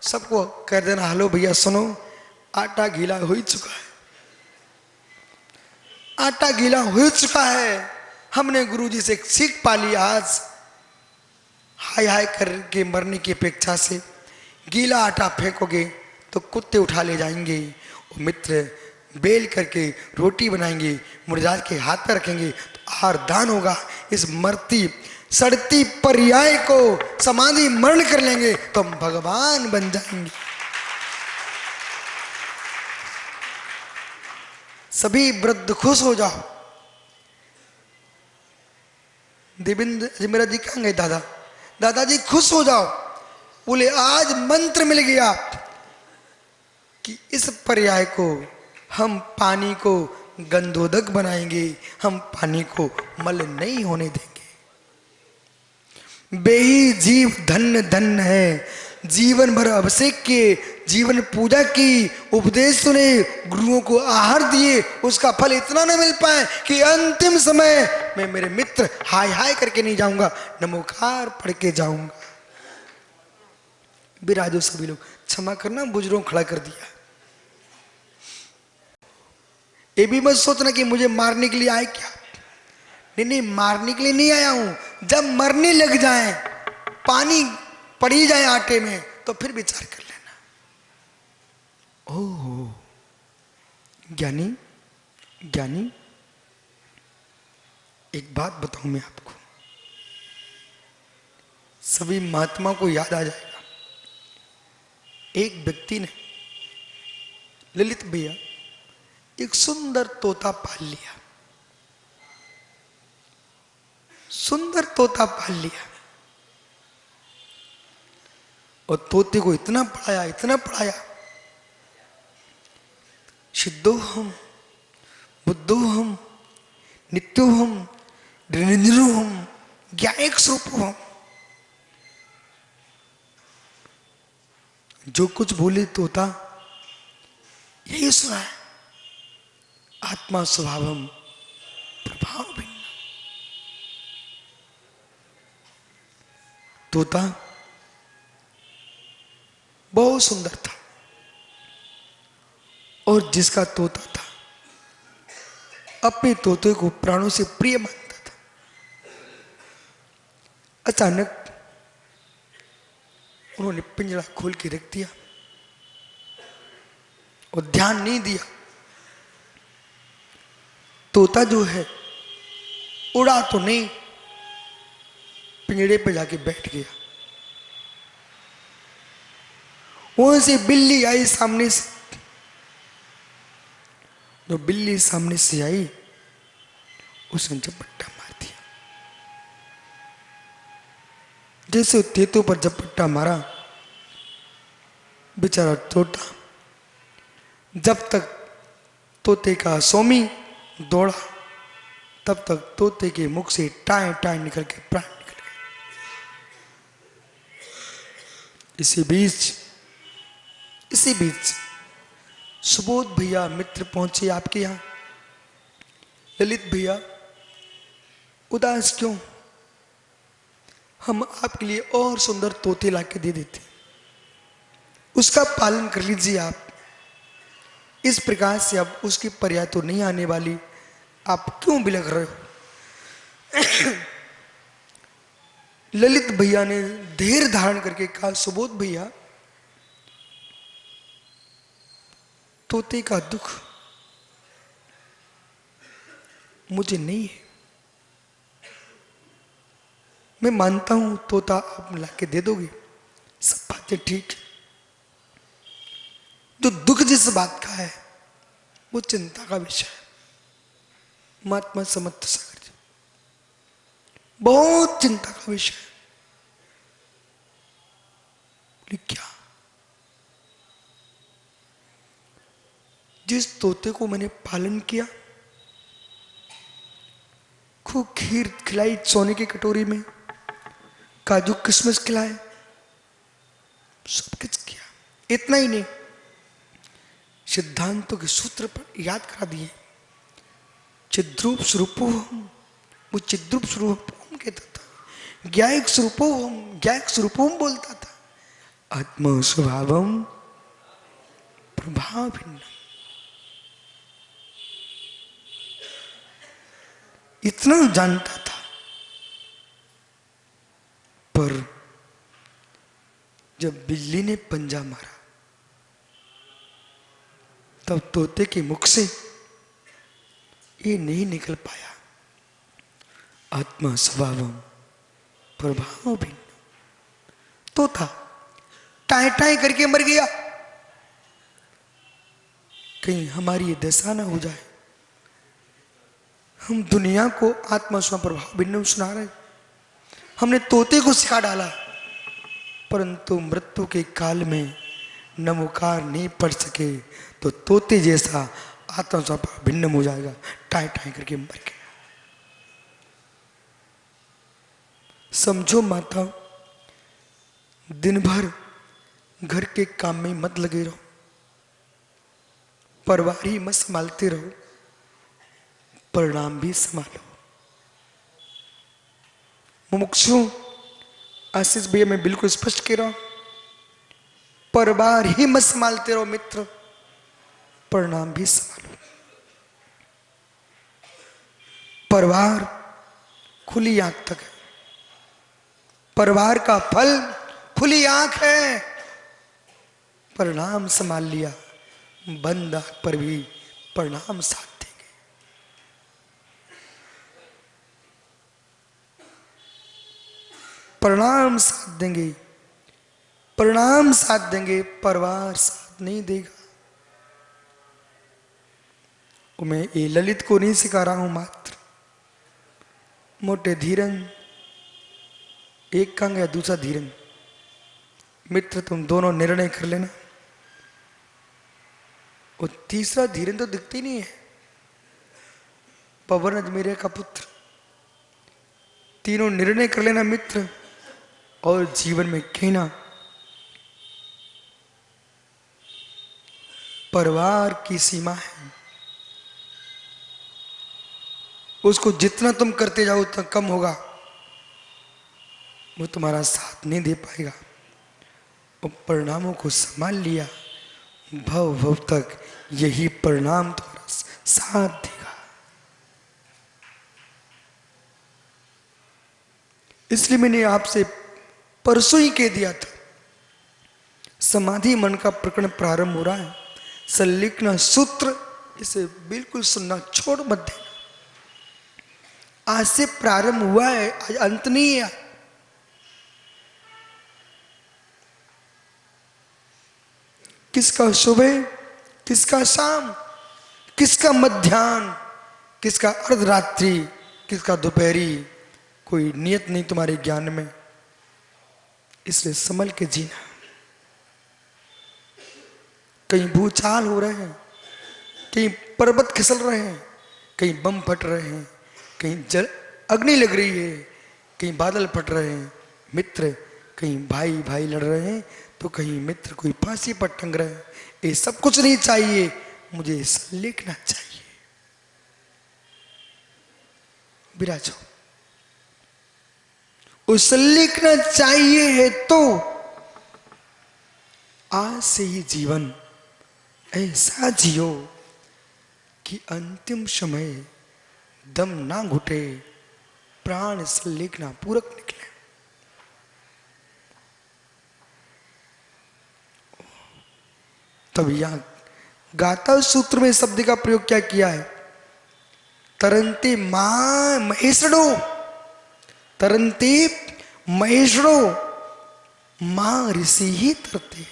सबको कह देना, हेलो भैया सुनो, आटा गीला हो ही चुका है, आटा गीला हो चुका है। हमने गुरुजी से एक सीख पा ली आज, हाय हाय करके मरने की अपेक्षा से गीला आटा फेंकोगे तो कुत्ते उठा ले जाएंगे, और मित्र बेल करके रोटी बनाएंगे, मुर्जाद के हाथ पर रखेंगे तो आहार दान होगा। इस मरती सड़ती पर्याय को समाधि मरण कर लेंगे तो हम भगवान बन जाएंगे। सभी वृद्ध खुश हो जाओ। देवेंद्र जी मेरा जी कहाँ गए? दादा, दादाजी खुश हो जाओ। बोले आज मंत्र मिल गया कि इस पर्याय को हम पानी को गंधोदक बनाएंगे, हम पानी को मल नहीं होने देंगे। बेही जीव धन्य धन्य है, जीवन भर अभिषेक किए, जीवन पूजा की, उपदेश सुने, गुरुओं को आहार दिए, उसका फल इतना न मिल पाए कि अंतिम समय में मेरे मित्र हाय हाय करके नहीं जाऊंगा, नमोकार पढ़ के जाऊंगा। विराजो सभी लोग, क्षमा करना बुजुर्गों खड़ा कर दिया। ये भी मत सोचना कि मुझे मारने के लिए आए क्या, नहीं नहीं, मारने के लिए नहीं आया हूं। जब मरने लग जाए, पानी पड़ी जाए आटे में, तो फिर विचार कर लेना। ओह ज्ञानी, ज्ञानी एक बात बताऊं मैं आपको, सभी महात्मा को याद आ जाएगा। एक व्यक्ति ने, ललित भैया, एक सुंदर तोता पाल लिया, सुंदर तोता पाल लिया, और तोते को इतना पढ़ाया, इतना पढ़ाया, सिद्धोहम बुद्धोहम नित्योहम निरंजनोहम ज्ञायक स्वरूपोहम, जो कुछ बोले तोता यही सुना है। आत्मा स्वभावम प्रभाव भिन्न। तोता बहुत सुंदर था, और जिसका तोता था अपने तोते को प्राणों से प्रिय मानता था। अचानक उन्होंने पिंजरा खोल के रख दिया और ध्यान नहीं दिया। तोता जो है उड़ा तो नहीं, पिंजरे पे जाके बैठ गया। वहां से बिल्ली आई सामने से, जो बिल्ली सामने से आई उसने झपट्टा मार दिया। जैसे तेतों पर झपट्टा मारा, बेचारा तोता जब तक तोते का स्वामी दौड़ा, तब तक तोते के मुख से टाए टाए निकल के प्राण निकल गए। इसी बीच सुबोध भैया मित्र पहुंचे आपके यहां। ललित भैया उदास क्यों, हम आपके लिए और सुंदर तोते लाके दे देते, उसका पालन कर लीजिए आप। इस प्रकार से अब उसकी पर्याय तो नहीं आने वाली, आप क्यों बिलख रहे हो। ललित भैया ने धैर्य धारण करके कहा, सुबोध भैया तोते का दुख मुझे नहीं है, मैं मानता हूं तोता आप लाके दे दोगे, सब बातें ठीक है। जो दुख जिस बात का है वो चिंता का विषय है। महात्मा समर्थ सागर जी, बहुत चिंता का विषय है। क्या, जिस तोते को मैंने पालन किया, खूब खीर खिलाई सोने की कटोरी में, काजू किशमिश खिलाए, सब कुछ किया, इतना ही नहीं सिद्धांतों के सूत्र पर याद करा दिए। चिद्रूप स्वरूपोहम, वो चिद्रूप स्वरूपोहम कहता था, ज्ञायक स्वरूपोहम, ज्ञायक स्वरूपोहम बोलता था, आत्मा स्वभावम प्रभाव भिन्न। इतना जानता था, पर जब बिल्ली ने पंजा मारा तब तोते के मुख से ये नहीं निकल पाया, आत्मा स्वभावम प्रभाव भिन्न। तोता टाए टाए करके मर गया। कहीं हमारी ये दशा ना हो जाए, हम दुनिया को आत्मा स्व प्रभाव भिन्न सुना रहे, हमने तोते को सिखा डाला, परंतु मृत्यु के काल में नमोकार नहीं पढ़ सके तो तोते जैसा आत्मा स्व प्रभाव भिन्न हो जाएगा, टाए टाए करके मर गया। समझो माता, दिन भर घर के काम में मत लगे रहो, परिवार ही मत संभालते रहो, परिणाम भी संभालो। मुमुक्षु आशीष भैया मैं बिल्कुल स्पष्ट कह रहा हूं, परिवार ही मत संभालते रहो मित्र, परिणाम भी संभालो। परिवार खुली आंख तक है, परिवार का फल खुली आंख है। परिणाम संभाल लिया, बंद आंख पर भी परिणाम साथ देंगे। परिणाम साथ देंगे, परिणाम साथ देंगे, परिवार साथ नहीं देगा। मैं ये ललित को नहीं सिखा रहा हूं, मात्र मोटे धीरन, एक कंग या दूसरा धीरन, मित्र तुम दोनों निर्णय कर लेना। और तीसरा धीरन तो दिखती नहीं है, पवन अजमेरिया का पुत्र। तीनों निर्णय कर लेना मित्र, और जीवन में कहना परिवार की सीमा है, उसको जितना तुम करते जाओ उतना कम होगा, वो तुम्हारा साथ नहीं दे पाएगा। और परिणामों को संभाल लिया, भव भव तक यही परिणाम तुम्हारा साथ देगा। इसलिए मैंने आपसे परसों ही कह दिया था, समाधि मन का प्रकरण प्रारंभ हो रहा है, संलिग्न सूत्र, इसे बिल्कुल सुनना छोड़ मत देना। आज से प्रारंभ हुआ है, आज अंत नहीं है। किसका सुबह, किसका शाम, किसका मध्याह्न, किसका अर्धरात्रि, किसका दोपहरी, कोई नियत नहीं तुम्हारे ज्ञान में। इसलिए संभल के जीना। कहीं भूचाल हो रहे हैं, कहीं पर्वत खिसल रहे हैं, कहीं बम फट रहे हैं, कहीं जल अग्नि लग रही है, कहीं बादल फट रहे हैं मित्र, कहीं भाई भाई लड़ रहे हैं, तो कहीं मित्र कोई फांसी पर टंग रहे हैं। ये सब कुछ नहीं चाहिए, मुझे लिखना चाहिए। विराजो, उस लिखना चाहिए है तो आज से ही जीवन ऐसा जियो कि अंतिम समय दम ना घुटे, प्राण से लिखना पूरक निकले। तब यहां गाथा सूत्र में शब्द का प्रयोग क्या किया है? तरंती मां महेशड़ो, तरंती महेशड़ो, मां ऋषि ही तरते हैं,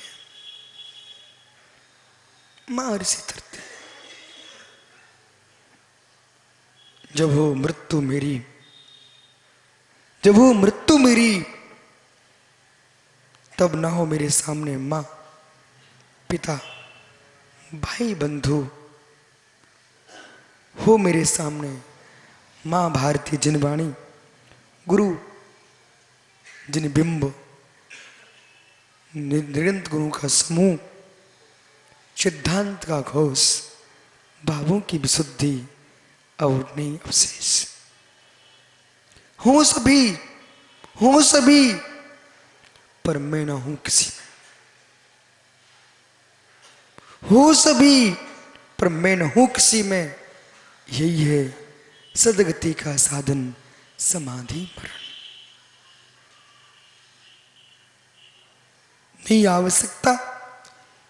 मां ऋषि तरते हैं। जब हो मृत्यु मेरी, जब हो मृत्यु मेरी, तब ना हो मेरे सामने मां, पिता, भाई, बंधु, हो मेरे सामने मां भारती जिनवाणी, गुरु जिन बिंब, निरंतर गुरु का समूह, सिद्धांत का घोष, भावों की विशुद्धि और नहीं अवशेष। हो सभी, हो सभी, पर मैं ना हूं किसी में। हो सभी पर मैं न हूं किसी में, यही है सदगति का साधन, समाधि मरण। नहीं आवश्यकता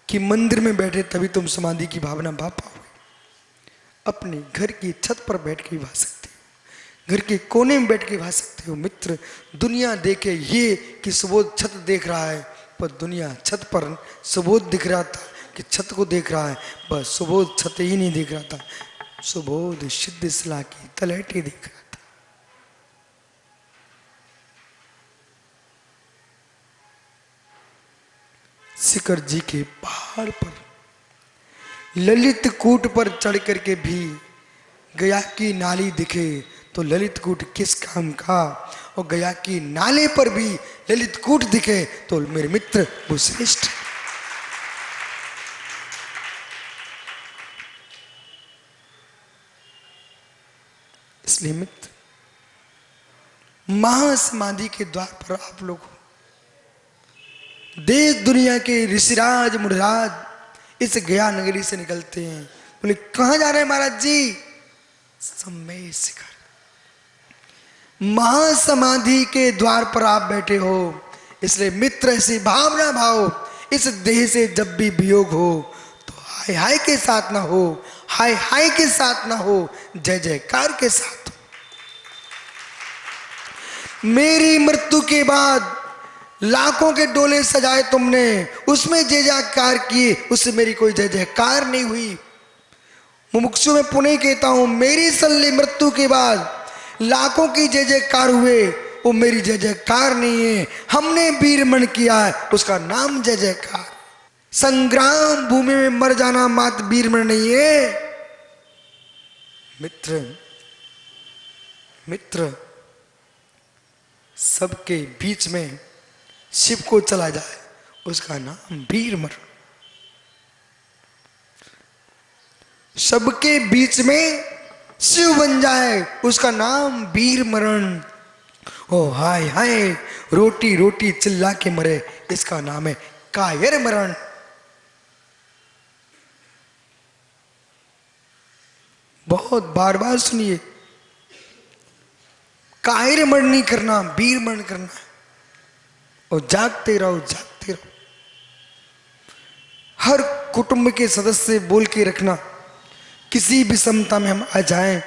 कि मंदिर में बैठे तभी तुम समाधि की भावना भा पाओगे। अपने घर की छत पर बैठ के भा सकते हो, घर के कोने में बैठ के भा सकते हो। मित्र, दुनिया देखे ये कि सुबोध छत देख रहा है, पर दुनिया छत पर सुबोध दिख रहा था कि छत को देख रहा है, बस सुबोध छत ही नहीं देख रहा था, सुबोध सिद्ध शिला की तलहटी देख रहा था। शिखर जी के पहाड़ पर ललित कूट पर चढ़ करके भी गया की नाली दिखे तो ललित कूट किस काम का, और गया की नाले पर भी ललित कूट दिखे तो मेरे मित्र वो श्रेष्ठ। इसलिए मित्र, महासमाधि के द्वार पर आप लोग हो। देश दुनिया के ऋषिराज मुनिराज इस गया नगरी से निकलते हैं। बोले कहां जा रहे हैं महाराज जी? समय शिखर। महासमाधि के द्वार पर आप बैठे हो, इसलिए मित्र ऐसी भावना भाव, इस देह से जब भी वियोग हो तो हाय हाय के साथ ना हो, हाय हाय के साथ ना हो, जय जयकार के साथ हो। मेरी मृत्यु के बाद लाखों के डोले सजाए तुमने, उसमें जय जयकार किए, उससे मेरी कोई जय जयकार नहीं हुई। मुमुक्षु में पुनः कहता हूं, मेरी सल्ली मृत्यु के बाद लाखों की जय जयकार हुए, वो मेरी जय जयकार नहीं है। हमने वीरमण किया है, उसका नाम जय जयकार। संग्राम भूमि में मर जाना मात्र वीरमण नहीं है। मित्र मित्र सबके बीच में शिव को चला जाए, उसका नाम वीरमण। सबके बीच में शिव बन जाए, उसका नाम वीरमरण। ओ हाय हाय रोटी रोटी चिल्ला के मरे, इसका नाम है कायर मरण। बहुत बार बार सुनिए, कायर मरण नहीं करना, वीर मरण करना। और जागते रहो जागते रहो। हर कुटुंब के सदस्य से बोल के रखना, किसी भी समता में हम आ जाएं,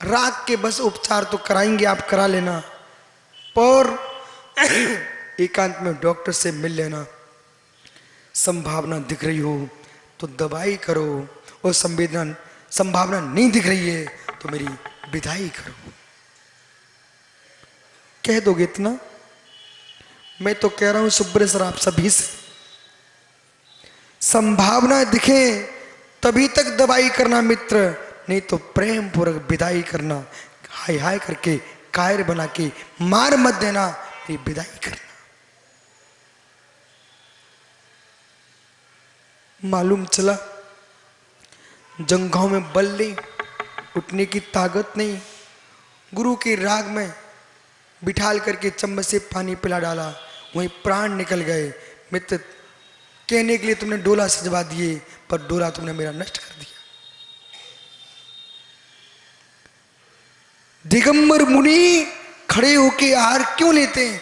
राग के बस उपचार तो कराएंगे, आप करा लेना, पर एकांत में डॉक्टर से मिल लेना। संभावना दिख रही हो तो दवाई करो, और संभावना नहीं दिख रही है तो मेरी विदाई करो। कह दोगे इतना? मैं तो कह रहा हूं सुब्रत सर, आप सभी से, संभावना दिखे तभी तक दवाई करना मित्र, नहीं तो प्रेम पूर्वक विदाई करना। हाय हाय करके कायर बना के मार मत देना, ये विदाई करना। मालूम चला जंघों में बल नहीं, उठने की ताकत नहीं, गुरु के राग में बिठाल करके चम्मच से पानी पिला डाला, वहीं प्राण निकल गए। मित्र कहने के लिए तुमने डोला सजवा दिए, पर डोला तुमने मेरा नष्ट कर दिया। दिगंबर मुनि खड़े होके आहार क्यों लेते हैं?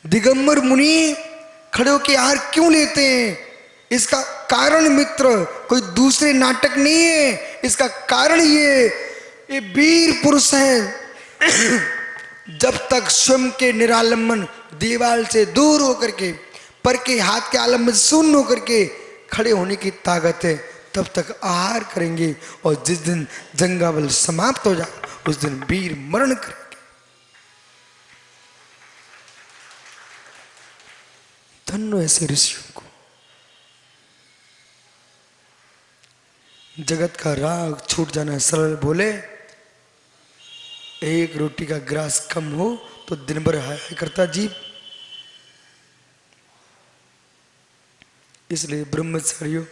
दिगंबर मुनि खड़े होके आहार क्यों लेते हैं? इसका कारण मित्र कोई दूसरे नाटक नहीं है, इसका कारण ये वीर पुरुष हैं। जब तक स्वयं के निरालंबन दीवाल से दूर होकर के, पर के हाथ के आलम में शून्य होकर के खड़े होने की ताकत है, तब तक आहार करेंगे। और जिस दिन जंगाबल समाप्त हो जाए, उस दिन वीर मरण करेंगे। धन्य ऐसे ऋषियों को। जगत का राग छूट जाना सरल बोले, एक रोटी का ग्रास कम हो तो दिन भर हाय हाय करता जीव। इसलिए ब्रह्मचारियों,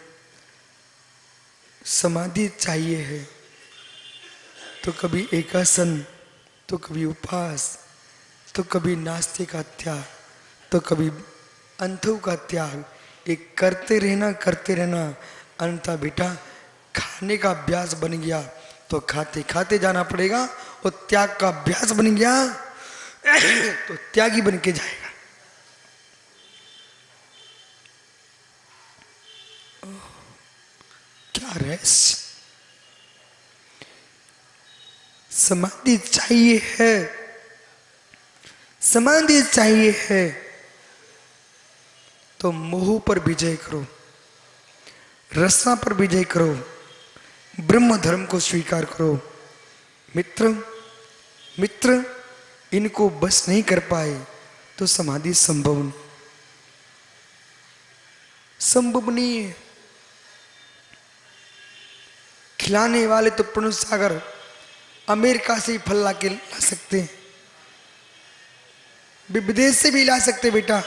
समाधि चाहिए है तो कभी एकासन, तो कभी उपवास, तो कभी नाश्ते का त्याग, तो कभी अंथों का त्याग। एक करते रहना। अंततः बेटा खाने का अभ्यास बन गया तो खाते खाते जाना पड़ेगा, और त्याग का अभ्यास बन गया तो त्यागी बन के जाएगा। क्या रहस्य! समाधि चाहिए है, समाधि चाहिए है तो मोह पर विजय करो, रसना पर विजय करो, ब्रह्म धर्म को स्वीकार करो। मित्र इनको बस नहीं कर पाए तो समाधि संभव नहीं है। खिलाने वाले तो प्रणुष सागर अमेरिका से ही फल ला सकते हैं, विदेश से भी ला सकते बेटा,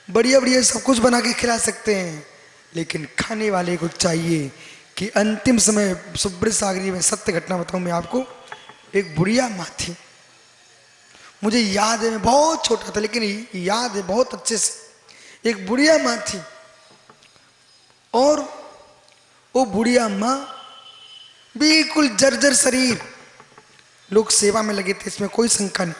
बढ़िया बढ़िया सब कुछ बना के खिला सकते हैं, लेकिन खाने वाले को चाहिए कि अंतिम समय सुब्रत सागरी में सत्य घटना बताऊं मैं आपको। एक बुढ़िया माँ थी, मुझे याद है, मैं बहुत छोटा था लेकिन याद है बहुत अच्छे से। एक बुढ़िया माँ थी और वो बुढ़िया माँ बिल्कुल जर्जर शरीर, लोग सेवा में लगे थे, इसमें कोई शंका नहीं।